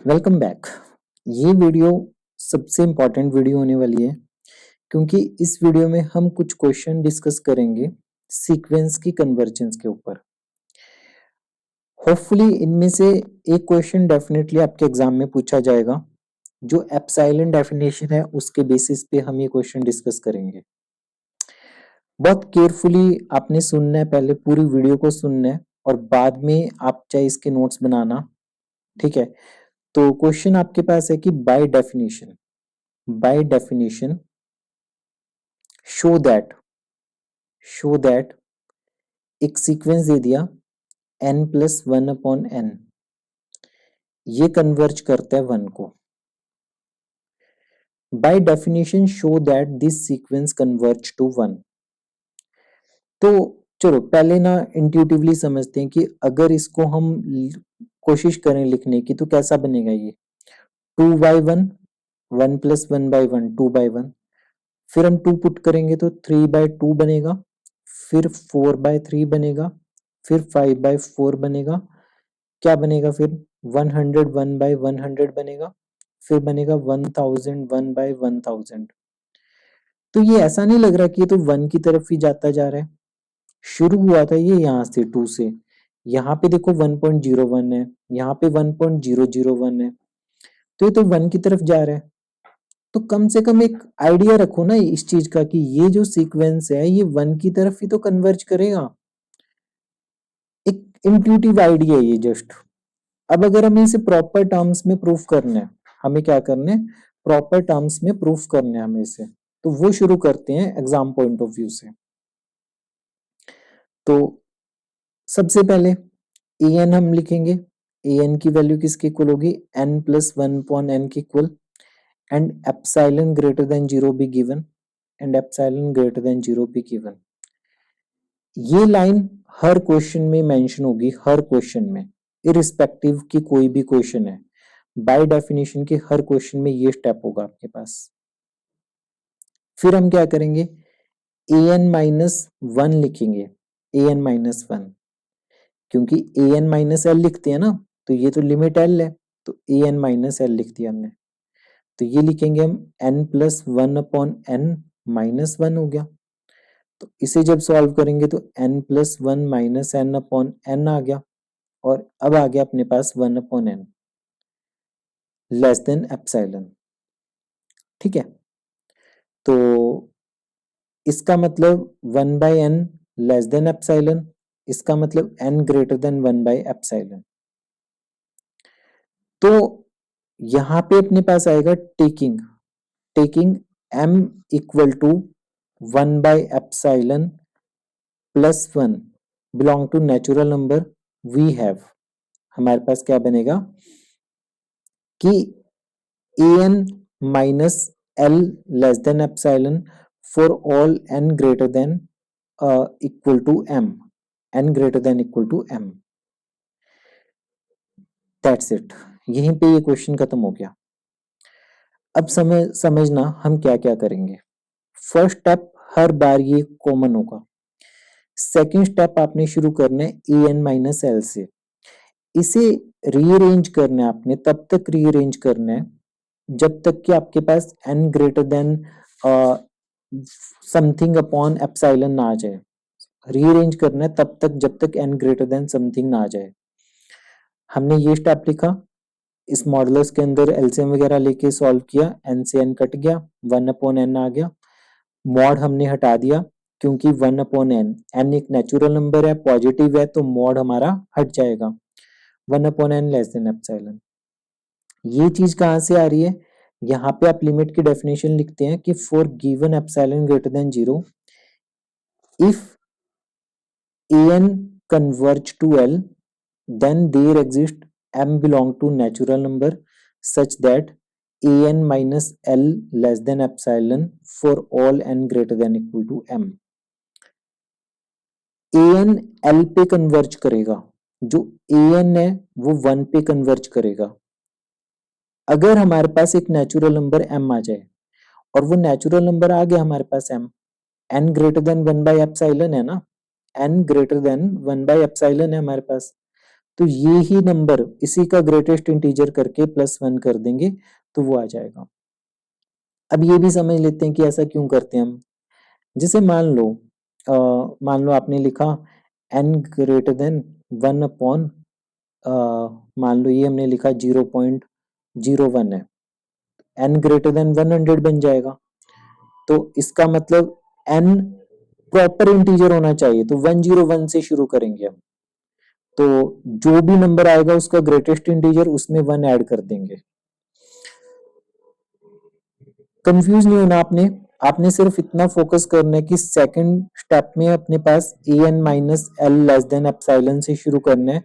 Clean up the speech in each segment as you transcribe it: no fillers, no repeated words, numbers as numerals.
Welcome back. ये video सबसे important video होने वाली है क्योंकि इस वीडियो में हम कुछ क्वेश्चन डिस्कस करेंगे सीक्वेंस की कन्वर्जेंस के ऊपर। होपफुली इनमें से एक क्वेश्चन डेफिनेटली आपके एग्जाम में पूछा जाएगा। जो एप्सिलॉन डेफिनेशन है उसके बेसिस पे हम ये क्वेश्चन डिस्कस करेंगे। बहुत केयरफुली आपने सुनना है, पहले पूरी वीडियो को सुनना है और बाद में आप चाहे इसके नोट्स बनाना। ठीक है, तो क्वेश्चन आपके पास है कि बाय डेफिनेशन शो दैट एक सीक्वेंस दे दिया n+1/n, ये कन्वर्ज करता है 1 को। By definition show that this sequence converge to 1। तो चलो पहले ना इंट्यूटिवली समझते हैं कि अगर इसको हम कोशिश करें लिखने की तो कैसा बनेगा। ये 2/1, 1+1/1 2/1, फिर हम 2 पुट करेंगे तो 3/2 बनेगा, फिर 4/3 बनेगा, फिर 5/4 बनेगा। क्या बनेगा फिर 101/100 बनेगा, फिर बनेगा 1001/1000। तो ये ऐसा नहीं लग रहा कि ये तो 1 की तरफ ही जाता जा रहा है। शुरू हुआ था ये यहाँ से 2 से, यहाँ पे देखो 1.01 है, यहाँ पे 1.001 है, तो ये तो 1 की तरफ जा रहा है। तो कम से कम एक आइडिया रखो ना इस चीज का कि ये जो सीक्वेंस है ये 1 की तरफ ही तो कन्वर्ज करेगा। एक इंट्यूटिव आइडिया है ये जस्ट। अब अगर हमें इसे प्रॉपर टर्म्स में प्रूफ करना है, हमें क्या करना है, प्रॉपर टर्म्स में प्रूफ करना है हमें इसे, तो वो शुरू करते हैं एग्जाम पॉइंट ऑफ व्यू से। तो सबसे पहले an हम लिखेंगे, an की वैल्यू किसके इक्वल होगी, n+1/n के equal, and epsilon greater than 0 be given, and epsilon greater than 0 be given. ये लाइन हर क्वेश्चन में मेंशन होगी, हर क्वेश्चन में, इरिस्पेक्टिव की कोई भी क्वेश्चन है। बाय डेफिनेशन के हर क्वेश्चन में ये स्टेप होगा आपके पास। फिर हम क्या करेंगे, an-1 लिखेंगे, an-1, क्योंकि an-l लिखते हैं ना, तो ये तो लिमिट l है, तो an-l लिख दिया हमने। तो ये लिखेंगे हम n+1/n-1 हो गया। तो इसे जब सॉल्व करेंगे तो n+1 - n/n आ गया, और अब आ गया अपने पास 1/n लेस देन एप्सिलॉन। ठीक है, तो इसका मतलब 1/n लेस देन एप्सिलॉन, इसका मतलब n ग्रेटर देन 1/एप्सिलॉन। तो यहां पे अपने पास आएगा टेकिंग m इक्वल टू 1/एप्सिलॉन +1 belong to natural number we have. हमारे पास क्या बनेगा कि an minus l less than epsilon for all n greater than equal to m, n greater than equal to m। That's it, यहीं पे ये question खत्म हो गया। अब समझना हम क्या क्या करेंगे। फर्स्ट स्टेप हर बार ये कॉमन होगा। सेकंड स्टेप आपने शुरू करना है an-l से, इसे रीअरेंज करना है आपने, तब तक रीअरेंज करना है जब तक कि आपके पास n greater then something upon epsilon ना आ जाए। रीअरेंज करना है तब तक जब तक n ग्रेटर देन समथिंग ना आ जाए। हमने ये स्टेप लिखा, इस मॉडुलस के अंदर एलसीएम वगैरह लेके सॉल्व किया, n से n कट गया, 1/n आ गया। मॉड हमने हटा दिया क्योंकि 1/n, n एक नेचुरल नंबर है, पॉजिटिव है, तो मॉड हमारा हट जाएगा, 1/n लेस देन एप्सिलॉन। ये चीज कहां से आ रही है, यहाँ पे आप लिमिट की डेफिनेशन लिखते हैं कि for given epsilon greater than 0 if an converge to l then there exists m belong to natural number such that an minus l less than epsilon for all n greater than equal to m। an l पे converge करेगा, जो an है वो 1 पे converge करेगा अगर हमारे पास एक नेचुरल नंबर m आ जाए, और वो नेचुरल नंबर आ गया हमारे पास m, n ग्रेटर देन 1/एप्सिलॉन है ना, n ग्रेटर देन 1/एप्सिलॉन है हमारे पास, तो ये ही नंबर इसी का ग्रेटेस्ट इंटीजर करके +1 कर देंगे तो वो आ जाएगा। अब ये भी समझ लेते हैं कि ऐसा क्यों करते हैं हम। जैसे मान लो आपने लिखा n ग्रेटर देन 1 अपॉन मान लो ये हमने लिखा 0.01 है, n ग्रेटर देन 100 बन जाएगा। तो इसका मतलब n प्रॉपर इंटीजर होना चाहिए, तो 101 से शुरू करेंगे हम। तो जो भी नंबर आएगा उसका ग्रेटेस्ट इंटीजर उसमें 1 ऐड कर देंगे। कंफ्यूज नहीं होना आपने सिर्फ इतना फोकस करना है कि सेकंड स्टेप में अपने पास an minus L less than epsilon से शुरू करना है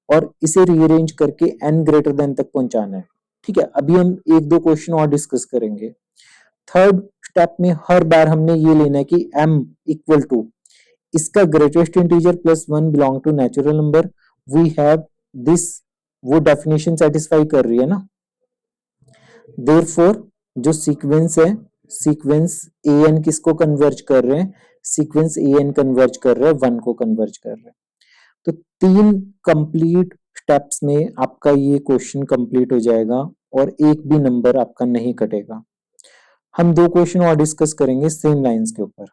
और इसे रीअरेंज करके n ग्रेटर देन तक पहुंचाना है। ठीक है, अभी हम एक दो क्वेश्चन और डिस्कस करेंगे। थर्ड स्टेप में हर बार हमने ये लेना है कि m इक्वल टू इसका greatest integer +1 belong to natural number. We have this, वो डेफिनेशन सेटिस्फाई कर रही है ना। देयरफॉर जो सीक्वेंस है, सीक्वेंस an किसको कन्वर्ज कर रहे हैं, सीक्वेंस an कन्वर्ज कर रहे हैं 1 को कन्वर्ज कर रहे हैं। तो 3 कंप्लीट स्टेप्स में आपका ये क्वेश्चन कंप्लीट हो जाएगा और एक भी नंबर आपका नहीं कटेगा। हम 2 क्वेश्चन और डिस्कस करेंगे सेम लाइंस के ऊपर।